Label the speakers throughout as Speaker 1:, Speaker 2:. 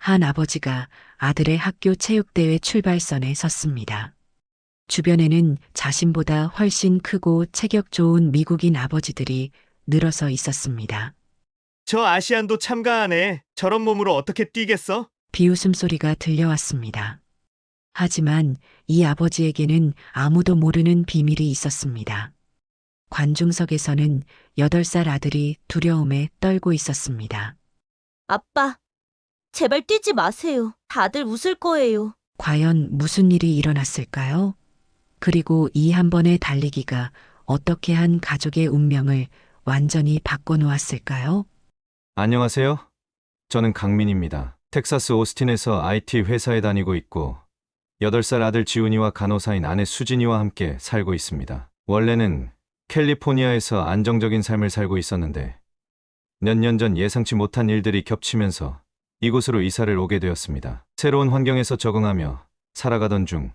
Speaker 1: 한 아버지가 아들의 학교 체육대회 출발선에 섰습니다. 주변에는 자신보다 훨씬 크고 체격 좋은 미국인 아버지들이 늘어서 있었습니다.
Speaker 2: 저 아시안도 참가하네. 저런 몸으로 어떻게 뛰겠어?
Speaker 1: 비웃음 소리가 들려왔습니다. 하지만 이 아버지에게는 아무도 모르는 비밀이 있었습니다. 관중석에서는 8살 아들이 두려움에 떨고 있었습니다.
Speaker 3: 아빠, 제발 뛰지 마세요. 다들 웃을 거예요.
Speaker 1: 과연 무슨 일이 일어났을까요? 그리고 이 한 번의 달리기가 어떻게 한 가족의 운명을 완전히 바꿔놓았을까요?
Speaker 4: 안녕하세요. 저는 강민입니다. 텍사스 오스틴에서 IT 회사에 다니고 있고 8살 아들 지훈이와 간호사인 아내 수진이와 함께 살고 있습니다. 원래는 캘리포니아에서 안정적인 삶을 살고 있었는데 몇 년 전 예상치 못한 일들이 겹치면서 이곳으로 이사를 오게 되었습니다. 새로운 환경에서 적응하며 살아가던 중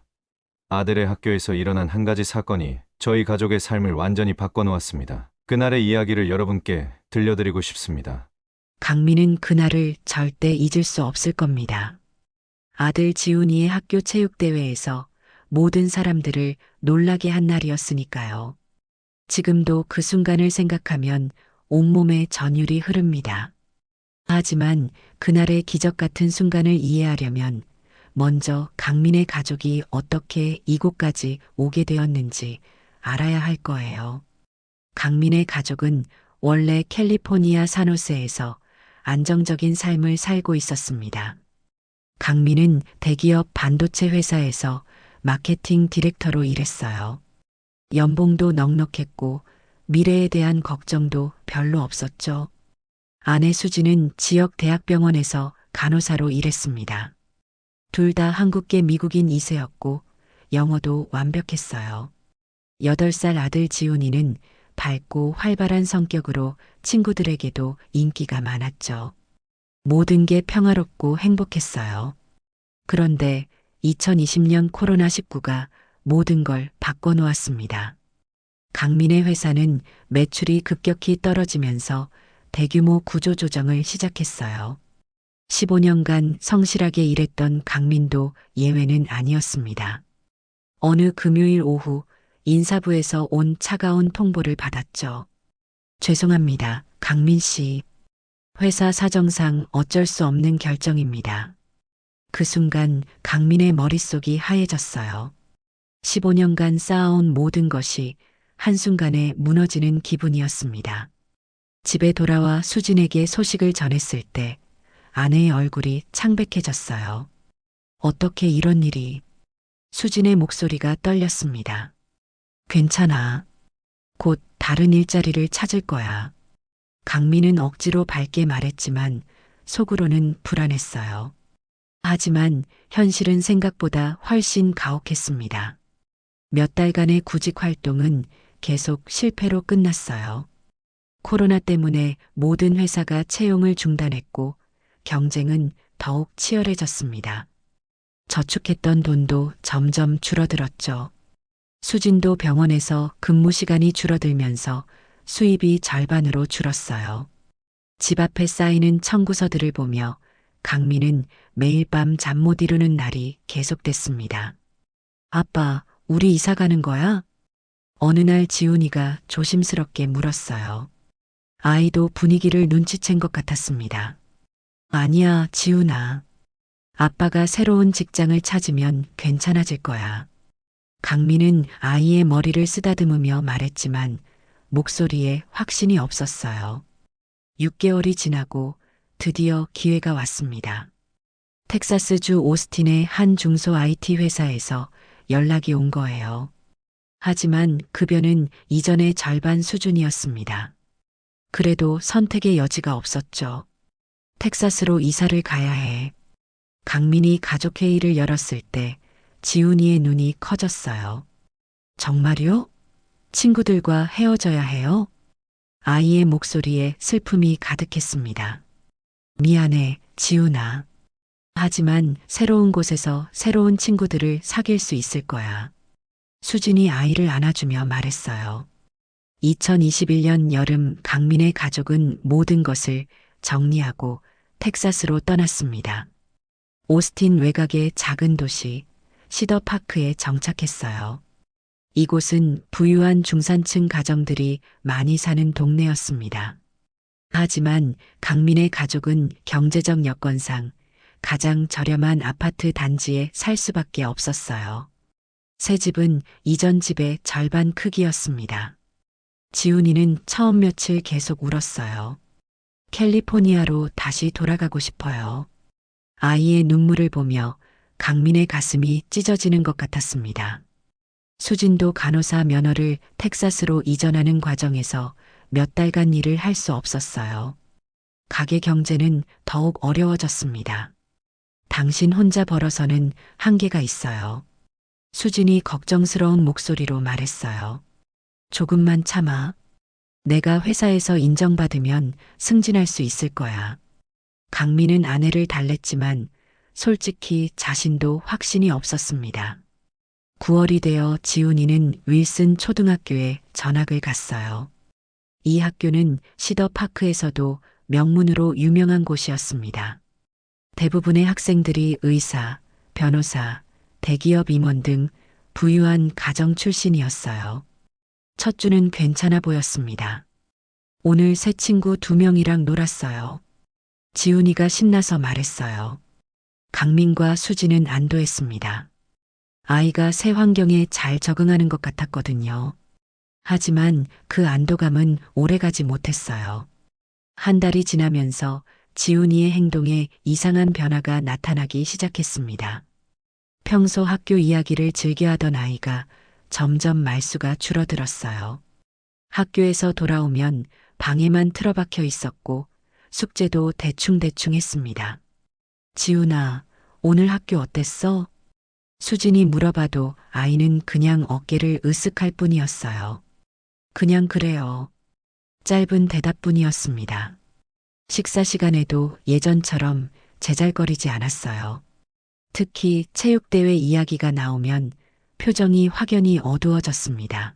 Speaker 4: 아들의 학교에서 일어난 한 가지 사건이 저희 가족의 삶을 완전히 바꿔놓았습니다. 그날의 이야기를 여러분께 들려드리고 싶습니다.
Speaker 1: 강민은 그날을 절대 잊을 수 없을 겁니다. 아들 지훈이의 학교 체육대회에서 모든 사람들을 놀라게 한 날이었으니까요. 지금도 그 순간을 생각하면 온몸에 전율이 흐릅니다. 하지만 그날의 기적 같은 순간을 이해하려면 먼저 강민의 가족이 어떻게 이곳까지 오게 되었는지 알아야 할 거예요. 강민의 가족은 원래 캘리포니아 산호세에서 안정적인 삶을 살고 있었습니다. 강민은 대기업 반도체 회사에서 마케팅 디렉터로 일했어요. 연봉도 넉넉했고 미래에 대한 걱정도 별로 없었죠. 아내 수지는 지역 대학병원에서 간호사로 일했습니다. 둘 다 한국계 미국인 2세였고 영어도 완벽했어요. 8살 아들 지훈이는 밝고 활발한 성격으로 친구들에게도 인기가 많았죠. 모든 게 평화롭고 행복했어요. 그런데 2020년 코로나19가 모든 걸 바꿔놓았습니다. 강민의 회사는 매출이 급격히 떨어지면서 대규모 구조조정을 시작했어요. 15년간 성실하게 일했던 강민도 예외는 아니었습니다. 어느 금요일 오후 인사부에서 온 차가운 통보를 받았죠. 죄송합니다, 강민 씨. 회사 사정상 어쩔 수 없는 결정입니다. 그 순간 강민의 머릿속이 하얘졌어요. 15년간 쌓아온 모든 것이 한순간에 무너지는 기분이었습니다. 집에 돌아와 수진에게 소식을 전했을 때 아내의 얼굴이 창백해졌어요. 어떻게 이런 일이? 수진의 목소리가 떨렸습니다. 괜찮아. 곧 다른 일자리를 찾을 거야. 강민은 억지로 밝게 말했지만 속으로는 불안했어요. 하지만 현실은 생각보다 훨씬 가혹했습니다. 몇 달간의 구직 활동은 계속 실패로 끝났어요. 코로나 때문에 모든 회사가 채용을 중단했고 경쟁은 더욱 치열해졌습니다. 저축했던 돈도 점점 줄어들었죠. 수진도 병원에서 근무 시간이 줄어들면서 수입이 절반으로 줄었어요. 집 앞에 쌓이는 청구서들을 보며 강민은 매일 밤 잠 못 이루는 날이 계속됐습니다. 아빠, 우리 이사 가는 거야? 어느 날 지훈이가 조심스럽게 물었어요. 아이도 분위기를 눈치챈 것 같았습니다. 아니야, 지훈아. 아빠가 새로운 직장을 찾으면 괜찮아질 거야. 강민은 아이의 머리를 쓰다듬으며 말했지만 목소리에 확신이 없었어요. 6개월이 지나고 드디어 기회가 왔습니다. 텍사스주 오스틴의 한 중소 IT 회사에서 연락이 온 거예요. 하지만 급여는 이전의 절반 수준이었습니다. 그래도 선택의 여지가 없었죠. 텍사스로 이사를 가야 해. 강민이 가족회의를 열었을 때 지훈이의 눈이 커졌어요. 정말요? 친구들과 헤어져야 해요? 아이의 목소리에 슬픔이 가득했습니다. 미안해, 지훈아. 하지만 새로운 곳에서 새로운 친구들을 사귈 수 있을 거야. 수진이 아이를 안아주며 말했어요. 2021년 여름 강민의 가족은 모든 것을 정리하고 텍사스로 떠났습니다. 오스틴 외곽의 작은 도시 시더파크에 정착했어요. 이곳은 부유한 중산층 가정들이 많이 사는 동네였습니다. 하지만 강민의 가족은 경제적 여건상 가장 저렴한 아파트 단지에 살 수밖에 없었어요. 새 집은 이전 집의 절반 크기였습니다. 지훈이는 처음 며칠 계속 울었어요. 캘리포니아로 다시 돌아가고 싶어요. 아이의 눈물을 보며 강민의 가슴이 찢어지는 것 같았습니다. 수진도 간호사 면허를 텍사스로 이전하는 과정에서 몇 달간 일을 할 수 없었어요. 가게 경제는 더욱 어려워졌습니다. 당신 혼자 벌어서는 한계가 있어요. 수진이 걱정스러운 목소리로 말했어요. 조금만 참아. 내가 회사에서 인정받으면 승진할 수 있을 거야. 강민은 아내를 달랬지만 솔직히 자신도 확신이 없었습니다. 9월이 되어 지훈이는 윌슨 초등학교에 전학을 갔어요. 이 학교는 시더파크에서도 명문으로 유명한 곳이었습니다. 대부분의 학생들이 의사, 변호사, 대기업 임원 등 부유한 가정 출신이었어요. 첫 주는 괜찮아 보였습니다. 오늘 새 친구 2명이랑 놀았어요. 지훈이가 신나서 말했어요. 강민과 수지는 안도했습니다. 아이가 새 환경에 잘 적응하는 것 같았거든요. 하지만 그 안도감은 오래가지 못했어요. 한 달이 지나면서 지훈이의 행동에 이상한 변화가 나타나기 시작했습니다. 평소 학교 이야기를 즐겨하던 아이가 점점 말수가 줄어들었어요. 학교에서 돌아오면 방에만 틀어박혀 있었고 숙제도 대충대충 했습니다. 지훈아, 오늘 학교 어땠어? 수진이 물어봐도 아이는 그냥 어깨를 으쓱할 뿐이었어요. 그냥 그래요. 짧은 대답뿐이었습니다. 식사 시간에도 예전처럼 제잘거리지 않았어요. 특히 체육대회 이야기가 나오면 표정이 확연히 어두워졌습니다.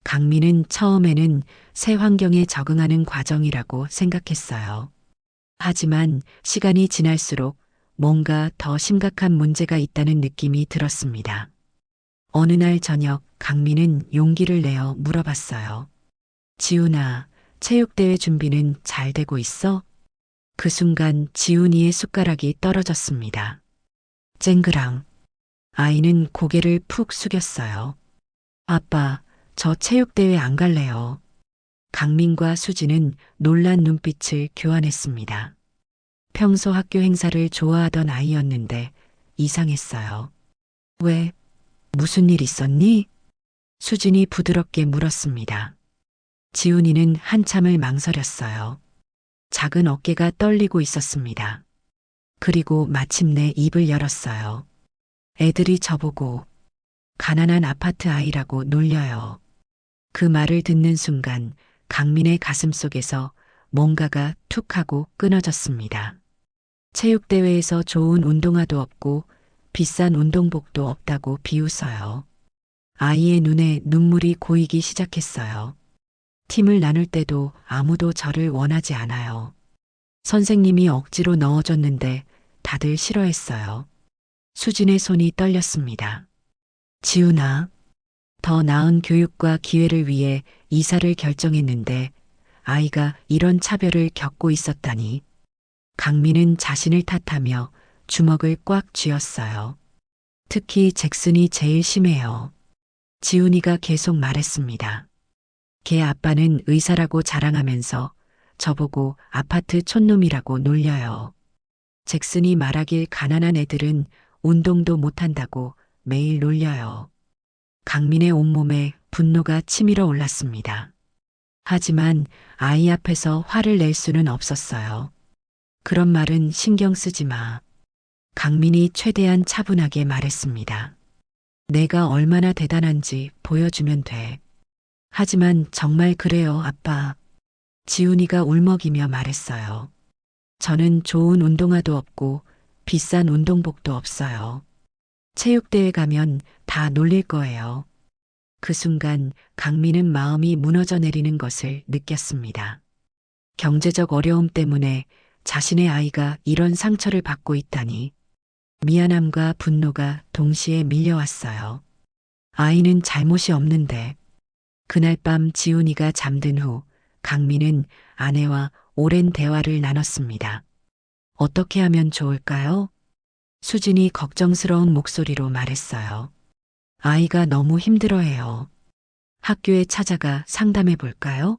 Speaker 1: 강민은 처음에는 새 환경에 적응하는 과정이라고 생각했어요. 하지만 시간이 지날수록 뭔가 더 심각한 문제가 있다는 느낌이 들었습니다. 어느 날 저녁 강민은 용기를 내어 물어봤어요. 지훈아, 체육대회 준비는 잘 되고 있어? 그 순간 지훈이의 숟가락이 떨어졌습니다. 쨍그랑. 아이는 고개를 푹 숙였어요. 아빠, 저 체육대회 안 갈래요. 강민과 수지는 놀란 눈빛을 교환했습니다. 평소 학교 행사를 좋아하던 아이였는데 이상했어요. 왜? 무슨 일 있었니? 수진이 부드럽게 물었습니다. 지훈이는 한참을 망설였어요. 작은 어깨가 떨리고 있었습니다. 그리고 마침내 입을 열었어요. 애들이 저보고 가난한 아파트 아이라고 놀려요. 그 말을 듣는 순간 강민의 가슴 속에서 뭔가가 툭 하고 끊어졌습니다. 체육대회에서 좋은 운동화도 없고 비싼 운동복도 없다고 비웃어요. 아이의 눈에 눈물이 고이기 시작했어요. 팀을 나눌 때도 아무도 저를 원하지 않아요. 선생님이 억지로 넣어줬는데 다들 싫어했어요. 수진의 손이 떨렸습니다. 지훈아, 더 나은 교육과 기회를 위해 이사를 결정했는데 아이가 이런 차별을 겪고 있었다니. 강민은 자신을 탓하며 주먹을 꽉 쥐었어요. 특히 잭슨이 제일 심해요. 지훈이가 계속 말했습니다. 걔 아빠는 의사라고 자랑하면서 저보고 아파트 촌놈이라고 놀려요. 잭슨이 말하길 가난한 애들은 운동도 못한다고 매일 놀려요. 강민의 온몸에 분노가 치밀어 올랐습니다. 하지만 아이 앞에서 화를 낼 수는 없었어요. 그런 말은 신경 쓰지 마. 강민이 최대한 차분하게 말했습니다. 내가 얼마나 대단한지 보여주면 돼. 하지만 정말 그래요, 아빠. 지훈이가 울먹이며 말했어요. 저는 좋은 운동화도 없고 비싼 운동복도 없어요. 체육대회 가면 다 놀릴 거예요. 그 순간 강민은 마음이 무너져 내리는 것을 느꼈습니다. 경제적 어려움 때문에 자신의 아이가 이런 상처를 받고 있다니. 미안함과 분노가 동시에 밀려왔어요. 아이는 잘못이 없는데. 그날 밤 지훈이가 잠든 후 강민은 아내와 오랜 대화를 나눴습니다. 어떻게 하면 좋을까요? 수진이 걱정스러운 목소리로 말했어요. 아이가 너무 힘들어해요. 학교에 찾아가 상담해 볼까요?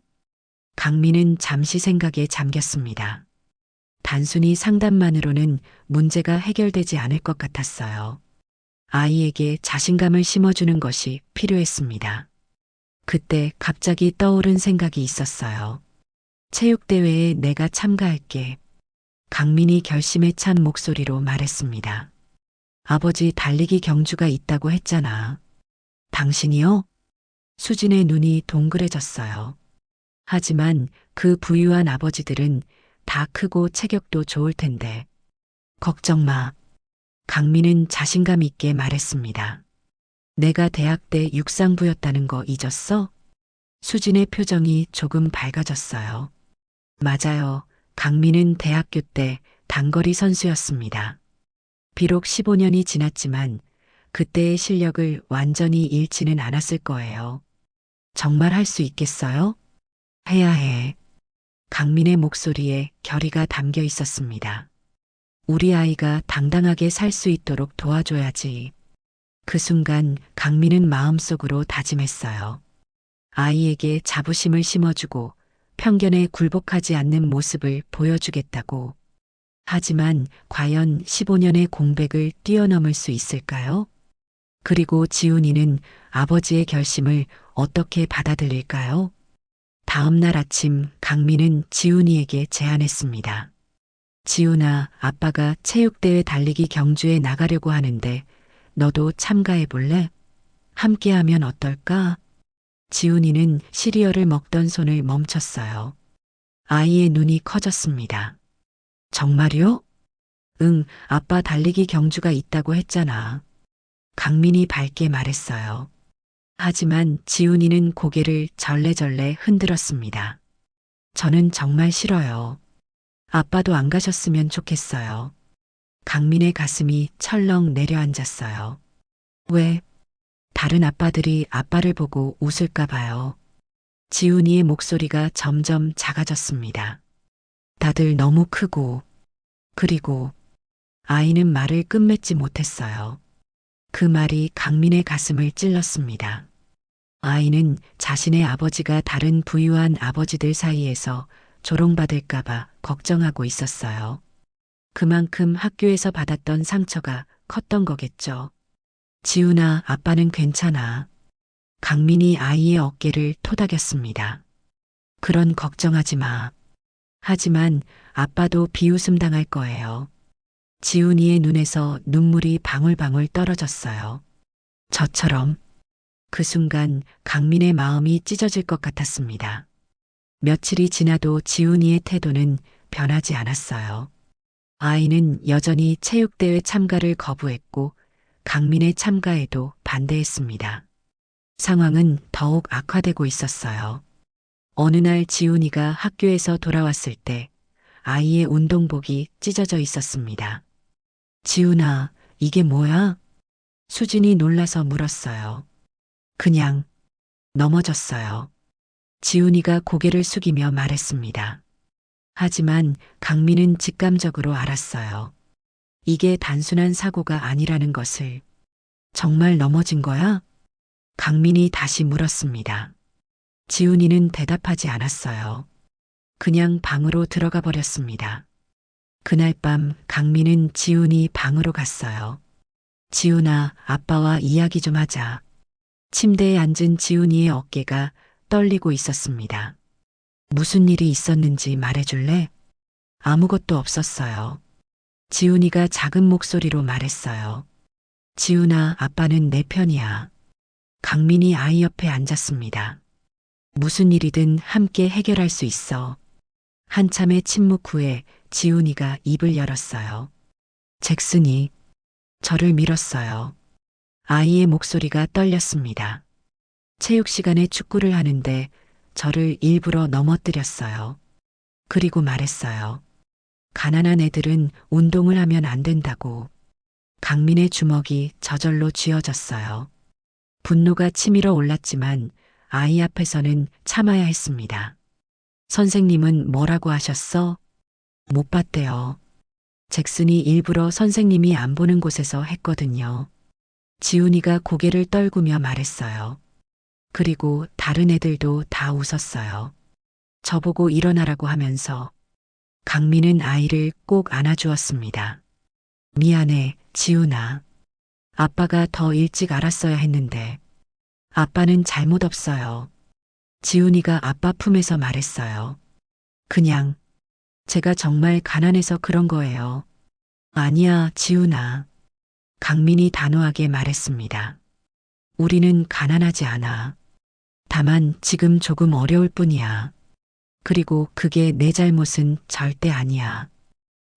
Speaker 1: 강민은 잠시 생각에 잠겼습니다. 단순히 상담만으로는 문제가 해결되지 않을 것 같았어요. 아이에게 자신감을 심어주는 것이 필요했습니다. 그때 갑자기 떠오른 생각이 있었어요. 체육대회에 내가 참가할게. 강민이 결심에 찬 목소리로 말했습니다. 아버지 달리기 경주가 있다고 했잖아. 당신이요? 수진의 눈이 동그래졌어요. 하지만 그 부유한 아버지들은 다 크고 체격도 좋을 텐데. 걱정 마. 강민은 자신감 있게 말했습니다. 내가 대학 때 육상부였다는 거 잊었어? 수진의 표정이 조금 밝아졌어요. 맞아요. 강민은 대학교 때 단거리 선수였습니다. 비록 15년이 지났지만 그때의 실력을 완전히 잃지는 않았을 거예요. 정말 할 수 있겠어요? 해야 해. 강민의 목소리에 결의가 담겨 있었습니다. 우리 아이가 당당하게 살 수 있도록 도와줘야지. 그 순간 강민은 마음속으로 다짐했어요. 아이에게 자부심을 심어주고 편견에 굴복하지 않는 모습을 보여주겠다고. 하지만 과연 15년의 공백을 뛰어넘을 수 있을까요? 그리고 지훈이는 아버지의 결심을 어떻게 받아들일까요? 다음 날 아침 강민은 지훈이에게 제안했습니다. 지훈아, 아빠가 체육대회 달리기 경주에 나가려고 하는데 너도 참가해 볼래? 함께하면 어떨까? 지훈이는 시리얼을 먹던 손을 멈췄어요. 아이의 눈이 커졌습니다. 정말요? 응, 아빠 달리기 경주가 있다고 했잖아. 강민이 밝게 말했어요. 하지만 지훈이는 고개를 절레절레 흔들었습니다. 저는 정말 싫어요. 아빠도 안 가셨으면 좋겠어요. 강민의 가슴이 철렁 내려앉았어요. 왜? 다른 아빠들이 아빠를 보고 웃을까 봐요. 지훈이의 목소리가 점점 작아졌습니다. 다들 너무 크고, 그리고 아이는 말을 끝맺지 못했어요. 그 말이 강민의 가슴을 찔렀습니다. 아이는 자신의 아버지가 다른 부유한 아버지들 사이에서 조롱받을까봐 걱정하고 있었어요. 그만큼 학교에서 받았던 상처가 컸던 거겠죠. 지훈아, 아빠는 괜찮아. 강민이 아이의 어깨를 토닥였습니다. 그런 걱정하지 마. 하지만 아빠도 비웃음 당할 거예요. 지훈이의 눈에서 눈물이 방울방울 떨어졌어요. 저처럼. 그 순간 강민의 마음이 찢어질 것 같았습니다. 며칠이 지나도 지훈이의 태도는 변하지 않았어요. 아이는 여전히 체육대회 참가를 거부했고 강민의 참가에도 반대했습니다. 상황은 더욱 악화되고 있었어요. 어느 날 지훈이가 학교에서 돌아왔을 때 아이의 운동복이 찢어져 있었습니다. 지훈아, 이게 뭐야? 수진이 놀라서 물었어요. 그냥 넘어졌어요. 지훈이가 고개를 숙이며 말했습니다. 하지만 강민은 직감적으로 알았어요. 이게 단순한 사고가 아니라는 것을. 정말 넘어진 거야? 강민이 다시 물었습니다. 지훈이는 대답하지 않았어요. 그냥 방으로 들어가 버렸습니다. 그날 밤 강민은 지훈이 방으로 갔어요. 지훈아, 아빠와 이야기 좀 하자. 침대에 앉은 지훈이의 어깨가 떨리고 있었습니다. 무슨 일이 있었는지 말해줄래? 아무것도 없었어요. 지훈이가 작은 목소리로 말했어요. 지훈아, 아빠는 내 편이야. 강민이 아이 옆에 앉았습니다. 무슨 일이든 함께 해결할 수 있어. 한참의 침묵 후에 지훈이가 입을 열었어요. 잭슨이 저를 밀었어요. 아이의 목소리가 떨렸습니다. 체육 시간에 축구를 하는데 저를 일부러 넘어뜨렸어요. 그리고 말했어요. 가난한 애들은 운동을 하면 안 된다고. 강민의 주먹이 저절로 쥐어졌어요. 분노가 치밀어 올랐지만 아이 앞에서는 참아야 했습니다. 선생님은 뭐라고 하셨어? 못 봤대요. 잭슨이 일부러 선생님이 안 보는 곳에서 했거든요. 지훈이가 고개를 떨구며 말했어요. 그리고 다른 애들도 다 웃었어요. 저보고 일어나라고 하면서 강민은 아이를 꼭 안아주었습니다. 미안해, 지훈아. 아빠가 더 일찍 알았어야 했는데. 아빠는 잘못 없어요. 지훈이가 아빠 품에서 말했어요. 그냥 제가 정말 가난해서 그런 거예요. 아니야, 지훈아. 강민이 단호하게 말했습니다. 우리는 가난하지 않아. 다만 지금 조금 어려울 뿐이야. 그리고 그게 내 잘못은 절대 아니야.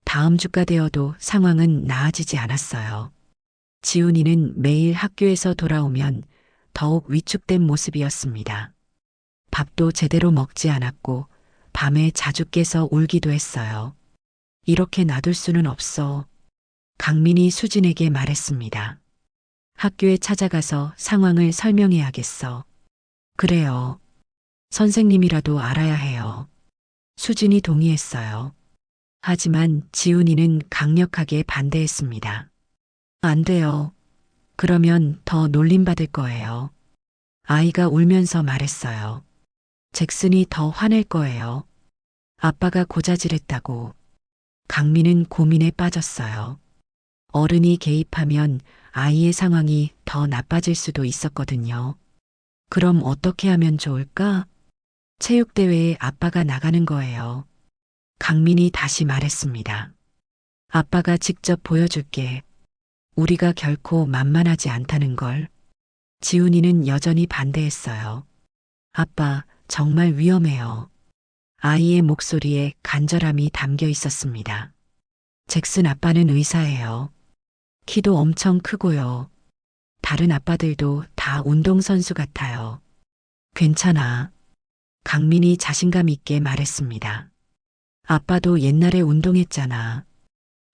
Speaker 1: 다음 주가 되어도 상황은 나아지지 않았어요. 지훈이는 매일 학교에서 돌아오면 더욱 위축된 모습이었습니다. 밥도 제대로 먹지 않았고 밤에 자주 깨서 울기도 했어요. 이렇게 놔둘 수는 없어. 강민이 수진에게 말했습니다. 학교에 찾아가서 상황을 설명해야겠어. 그래요. 선생님이라도 알아야 해요. 수진이 동의했어요. 하지만 지훈이는 강력하게 반대했습니다. 안 돼요. 그러면 더 놀림받을 거예요. 아이가 울면서 말했어요. 잭슨이 더 화낼 거예요. 아빠가 고자질했다고. 강민은 고민에 빠졌어요. 어른이 개입하면 아이의 상황이 더 나빠질 수도 있었거든요. 그럼 어떻게 하면 좋을까? 체육대회에 아빠가 나가는 거예요. 강민이 다시 말했습니다. 아빠가 직접 보여줄게. 우리가 결코 만만하지 않다는 걸. 지훈이는 여전히 반대했어요. 아빠, 정말 위험해요. 아이의 목소리에 간절함이 담겨 있었습니다. 잭슨 아빠는 의사예요. 키도 엄청 크고요. 다른 아빠들도 다 운동선수 같아요. 괜찮아. 강민이 자신감 있게 말했습니다. 아빠도 옛날에 운동했잖아.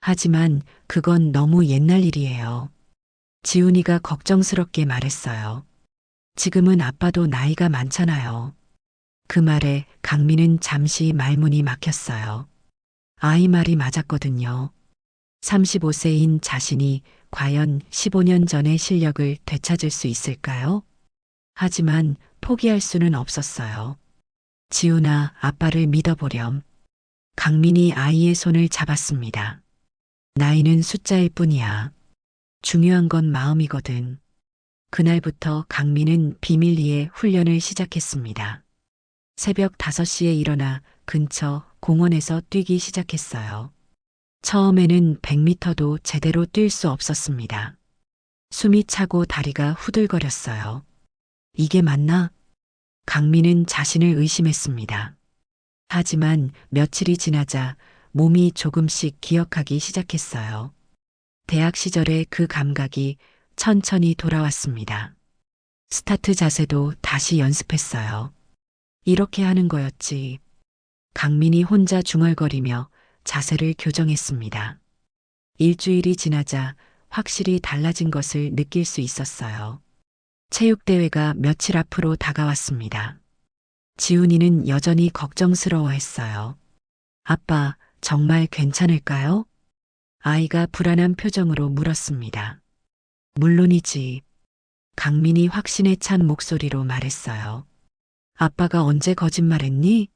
Speaker 1: 하지만 그건 너무 옛날 일이에요. 지훈이가 걱정스럽게 말했어요. 지금은 아빠도 나이가 많잖아요. 그 말에 강민은 잠시 말문이 막혔어요. 아이 말이 맞았거든요. 35세인 자신이 과연 15년 전의 실력을 되찾을 수 있을까요? 하지만 포기할 수는 없었어요. 지훈아, 아빠를 믿어보렴. 강민이 아이의 손을 잡았습니다. 나이는 숫자일 뿐이야. 중요한 건 마음이거든. 그날부터 강민은 비밀리에 훈련을 시작했습니다. 새벽 5시에 일어나 근처 공원에서 뛰기 시작했어요. 처음에는 100m도 제대로 뛸 수 없었습니다. 숨이 차고 다리가 후들거렸어요. 이게 맞나? 강민은 자신을 의심했습니다. 하지만 며칠이 지나자 몸이 조금씩 기억하기 시작했어요. 대학 시절의 그 감각이 천천히 돌아왔습니다. 스타트 자세도 다시 연습했어요. 이렇게 하는 거였지. 강민이 혼자 중얼거리며 자세를 교정했습니다. 일주일이 지나자 확실히 달라진 것을 느낄 수 있었어요. 체육대회가 며칠 앞으로 다가왔습니다. 지훈이는 여전히 걱정스러워했어요. 아빠, 정말 괜찮을까요? 아이가 불안한 표정으로 물었습니다. 물론이지. 강민이 확신에 찬 목소리로 말했어요. 아빠가 언제 거짓말했니?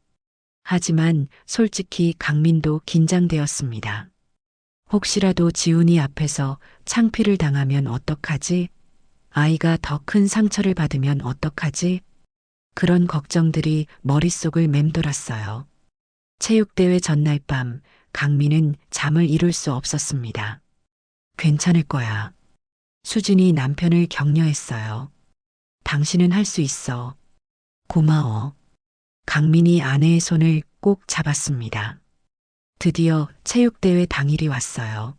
Speaker 1: 하지만 솔직히 강민도 긴장되었습니다. 혹시라도 지훈이 앞에서 창피를 당하면 어떡하지? 아이가 더 큰 상처를 받으면 어떡하지? 그런 걱정들이 머릿속을 맴돌았어요. 체육대회 전날 밤 강민은 잠을 이룰 수 없었습니다. 괜찮을 거야. 수진이 남편을 격려했어요. 당신은 할 수 있어. 고마워. 강민이 아내의 손을 꼭 잡았습니다. 드디어 체육대회 당일이 왔어요.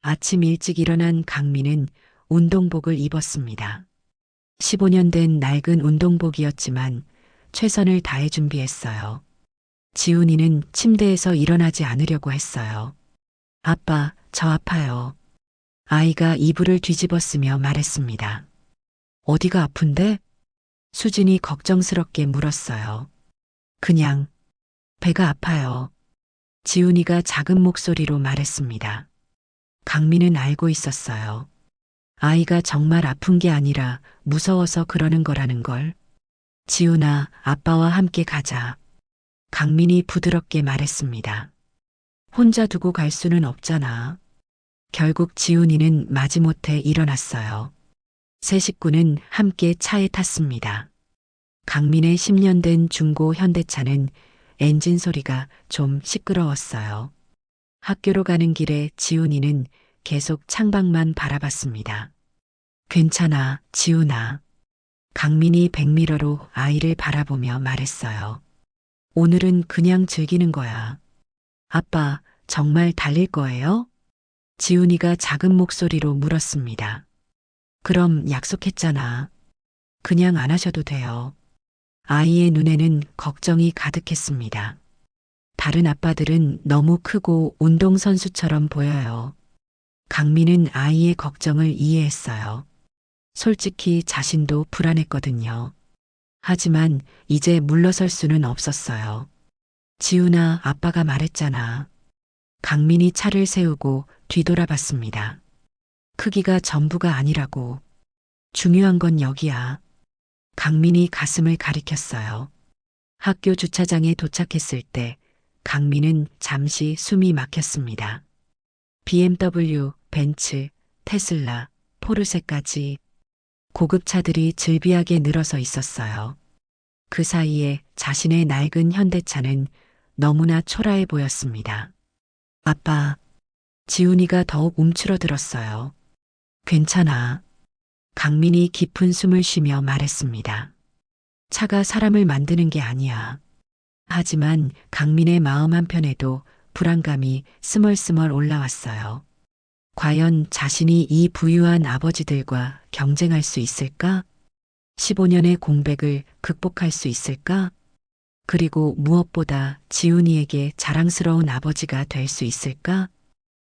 Speaker 1: 아침 일찍 일어난 강민은 운동복을 입었습니다. 15년 된 낡은 운동복이었지만 최선을 다해 준비했어요. 지훈이는 침대에서 일어나지 않으려고 했어요. 아빠, 저 아파요. 아이가 이불을 뒤집어쓰며 말했습니다. 어디가 아픈데? 수진이 걱정스럽게 물었어요. 그냥 배가 아파요. 지훈이가 작은 목소리로 말했습니다. 강민은 알고 있었어요. 아이가 정말 아픈 게 아니라 무서워서 그러는 거라는 걸. 지훈아, 아빠와 함께 가자. 강민이 부드럽게 말했습니다. 혼자 두고 갈 수는 없잖아. 결국 지훈이는 마지못해 일어났어요. 세 식구는 함께 차에 탔습니다. 강민의 10년 된 중고 현대차는 엔진 소리가 좀 시끄러웠어요. 학교로 가는 길에 지훈이는 계속 창밖만 바라봤습니다. 괜찮아, 지훈아. 강민이 백미러로 아이를 바라보며 말했어요. 오늘은 그냥 즐기는 거야. 아빠, 정말 달릴 거예요? 지훈이가 작은 목소리로 물었습니다. 그럼 약속했잖아. 그냥 안 하셔도 돼요. 아이의 눈에는 걱정이 가득했습니다. 다른 아빠들은 너무 크고 운동선수처럼 보여요. 강민은 아이의 걱정을 이해했어요. 솔직히 자신도 불안했거든요. 하지만 이제 물러설 수는 없었어요. 지훈아, 아빠가 말했잖아. 강민이 차를 세우고 뒤돌아봤습니다. 크기가 전부가 아니라고. 중요한 건 여기야. 강민이 가슴을 가리켰어요. 학교 주차장에 도착했을 때 강민은 잠시 숨이 막혔습니다. BMW, 벤츠, 테슬라, 포르쉐까지 고급차들이 즐비하게 늘어서 있었어요. 그 사이에 자신의 낡은 현대차는 너무나 초라해 보였습니다. 아빠, 지훈이가 더욱 움츠러들었어요. 괜찮아. 강민이 깊은 숨을 쉬며 말했습니다. 차가 사람을 만드는 게 아니야. 하지만 강민의 마음 한편에도 불안감이 스멀스멀 올라왔어요. 과연 자신이 이 부유한 아버지들과 경쟁할 수 있을까? 15년의 공백을 극복할 수 있을까? 그리고 무엇보다 지훈이에게 자랑스러운 아버지가 될 수 있을까?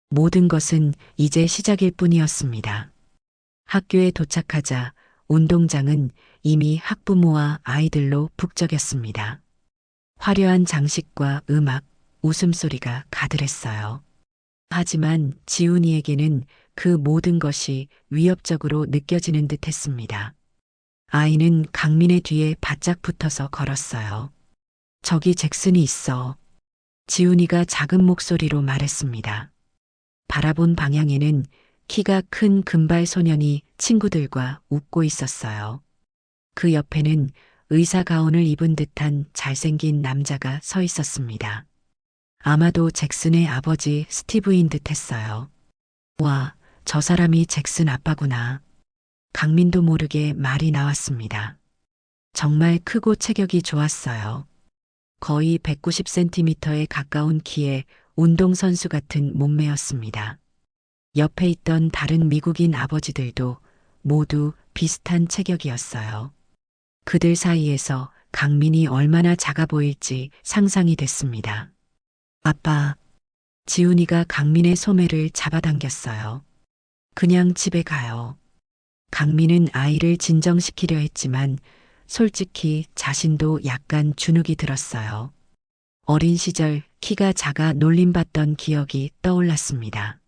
Speaker 1: 모든 것은 이제 시작일 뿐이었습니다. 학교에 도착하자 운동장은 이미 학부모와 아이들로 북적였습니다. 화려한 장식과 음악, 웃음소리가 가득했어요. 하지만 지훈이에게는 그 모든 것이 위협적으로 느껴지는 듯 했습니다. 아이는 강민의 뒤에 바짝 붙어서 걸었어요. 저기 잭슨이 있어. 지훈이가 작은 목소리로 말했습니다. 바라본 방향에는 키가 큰 금발 소년이 친구들과 웃고 있었어요. 그 옆에는 의사 가운을 입은 듯한 잘생긴 남자가 서 있었습니다. 아마도 잭슨의 아버지 스티브인 듯 했어요. 와, 저 사람이 잭슨 아빠구나. 강민도 모르게 말이 나왔습니다. 정말 크고 체격이 좋았어요. 거의 190cm에 가까운 키에 운동선수 같은 몸매였습니다. 옆에 있던 다른 미국인 아버지들도 모두 비슷한 체격이었어요. 그들 사이에서 강민이 얼마나 작아 보일지 상상이 됐습니다. 아빠, 지훈이가 강민의 소매를 잡아당겼어요. 그냥 집에 가요. 강민은 아이를 진정시키려 했지만 솔직히 자신도 약간 주눅이 들었어요. 어린 시절 키가 작아 놀림받던 기억이 떠올랐습니다.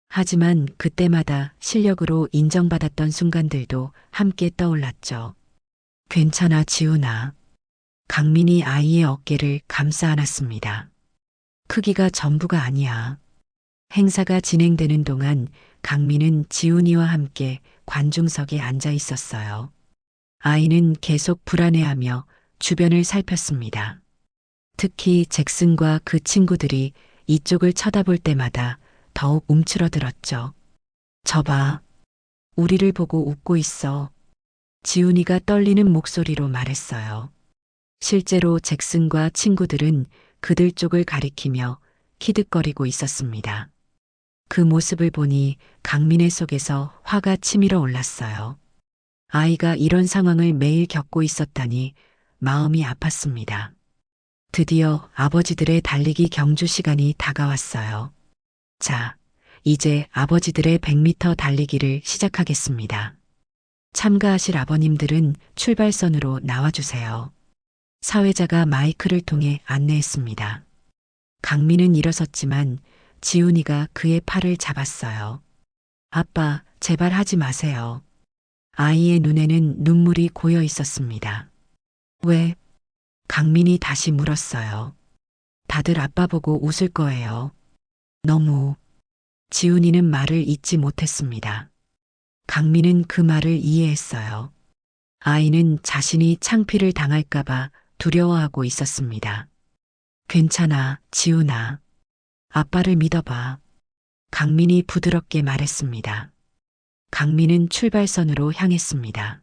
Speaker 1: 하지만 그때마다 실력으로 인정받았던 순간들도 함께 떠올랐죠. 괜찮아, 지훈아. 강민이 아이의 어깨를 감싸 안았습니다. 크기가 전부가 아니야. 행사가 진행되는 동안 강민은 지훈이와 함께 관중석에 앉아 있었어요. 아이는 계속 불안해하며 주변을 살폈습니다. 특히 잭슨과 그 친구들이 이쪽을 쳐다볼 때마다 더욱 움츠러들었죠. 저봐. 우리를 보고 웃고 있어. 지훈이가 떨리는 목소리로 말했어요. 실제로 잭슨과 친구들은 그들 쪽을 가리키며 키득거리고 있었습니다. 그 모습을 보니 강민의 속에서 화가 치밀어 올랐어요. 아이가 이런 상황을 매일 겪고 있었다니 마음이 아팠습니다. 드디어 아버지들의 달리기 경주 시간이 다가왔어요. 자, 이제 아버지들의 100m 달리기를 시작하겠습니다. 참가하실 아버님들은 출발선으로 나와주세요. 사회자가 마이크를 통해 안내했습니다. 강민은 일어섰지만 지훈이가 그의 팔을 잡았어요. 아빠, 제발 하지 마세요. 아이의 눈에는 눈물이 고여 있었습니다. 왜? 강민이 다시 물었어요. 다들 아빠 보고 웃을 거예요. 너무. 지훈이는 말을 잇지 못했습니다. 강민은 그 말을 이해했어요. 아이는 자신이 창피를 당할까봐 두려워하고 있었습니다. 괜찮아, 지훈아. 아빠를 믿어봐. 강민이 부드럽게 말했습니다. 강민은 출발선으로 향했습니다.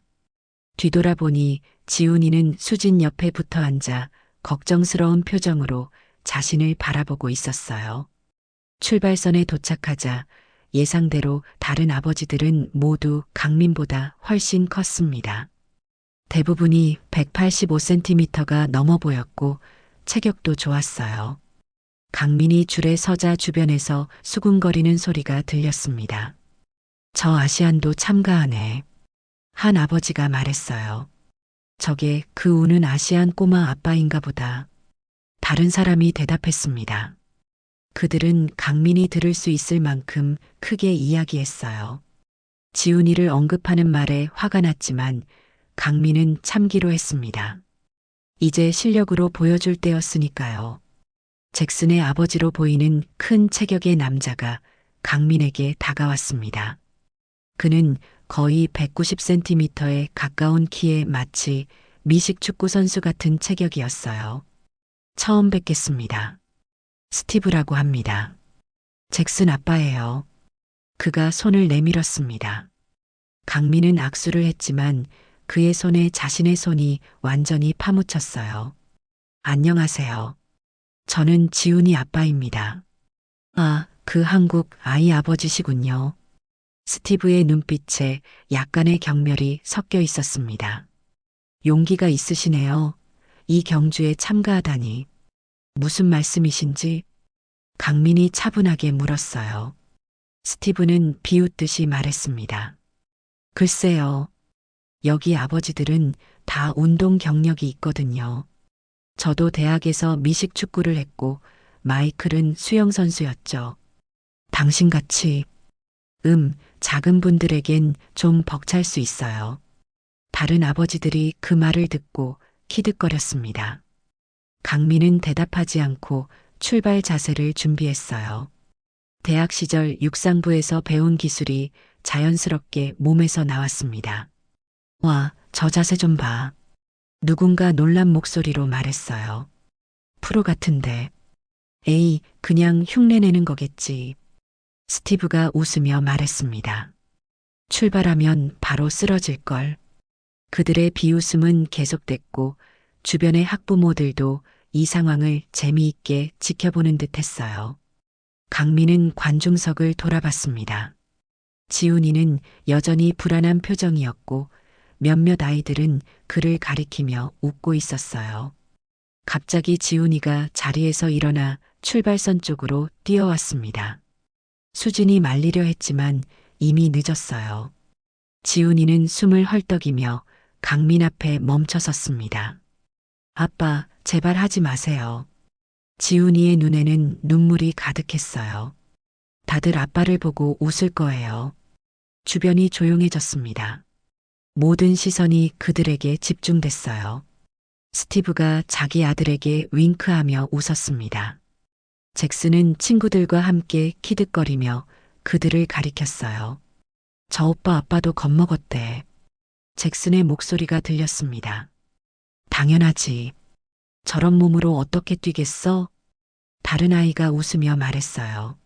Speaker 1: 뒤돌아보니 지훈이는 수진 옆에 붙어 앉아 걱정스러운 표정으로 자신을 바라보고 있었어요. 출발선에 도착하자 예상대로 다른 아버지들은 모두 강민보다 훨씬 컸습니다. 대부분이 185cm가 넘어 보였고 체격도 좋았어요. 강민이 줄에 서자 주변에서 수군거리는 소리가 들렸습니다. 저 아시안도 참가하네. 한 아버지가 말했어요. 저게 그 우는 아시안 꼬마 아빠인가 보다. 다른 사람이 대답했습니다. 그들은 강민이 들을 수 있을 만큼 크게 이야기했어요. 지훈이를 언급하는 말에 화가 났지만 강민은 참기로 했습니다. 이제 실력으로 보여줄 때였으니까요. 잭슨의 아버지로 보이는 큰 체격의 남자가 강민에게 다가왔습니다. 그는 거의 190cm에 가까운 키에 마치 미식 축구 선수 같은 체격이었어요. 처음 뵙겠습니다. 스티브라고 합니다. 잭슨 아빠예요. 그가 손을 내밀었습니다. 강민은 악수를 했지만 그의 손에 자신의 손이 완전히 파묻혔어요. 안녕하세요. 저는 지훈이 아빠입니다. 아, 그 한국 아이 아버지시군요. 스티브의 눈빛에 약간의 경멸이 섞여 있었습니다. 용기가 있으시네요. 이 경주에 참가하다니. 무슨 말씀이신지? 강민이 차분하게 물었어요. 스티브는 비웃듯이 말했습니다. 글쎄요. 여기 아버지들은 다 운동 경력이 있거든요. 저도 대학에서 미식 축구를 했고 마이클은 수영 선수였죠. 당신같이 작은 분들에겐 좀 벅찰 수 있어요. 다른 아버지들이 그 말을 듣고 키득거렸습니다. 강민은 대답하지 않고 출발 자세를 준비했어요. 대학 시절 육상부에서 배운 기술이 자연스럽게 몸에서 나왔습니다. 와, 저 자세 좀 봐. 누군가 놀란 목소리로 말했어요. 프로 같은데. 에이, 그냥 흉내내는 거겠지. 스티브가 웃으며 말했습니다. 출발하면 바로 쓰러질걸. 그들의 비웃음은 계속됐고 주변의 학부모들도 이 상황을 재미있게 지켜보는 듯 했어요. 강민은 관중석을 돌아봤습니다. 지훈이는 여전히 불안한 표정이었고 몇몇 아이들은 그를 가리키며 웃고 있었어요. 갑자기 지훈이가 자리에서 일어나 출발선 쪽으로 뛰어왔습니다. 수진이 말리려 했지만 이미 늦었어요. 지훈이는 숨을 헐떡이며 강민 앞에 멈춰섰습니다. 아빠, 제발 하지 마세요. 지훈이의 눈에는 눈물이 가득했어요. 다들 아빠를 보고 웃을 거예요. 주변이 조용해졌습니다. 모든 시선이 그들에게 집중됐어요. 스티브가 자기 아들에게 윙크하며 웃었습니다. 잭슨은 친구들과 함께 키득거리며 그들을 가리켰어요. 저 오빠 아빠도 겁먹었대. 잭슨의 목소리가 들렸습니다. 당연하지. 저런 몸으로 어떻게 뛰겠어? 다른 아이가 웃으며 말했어요.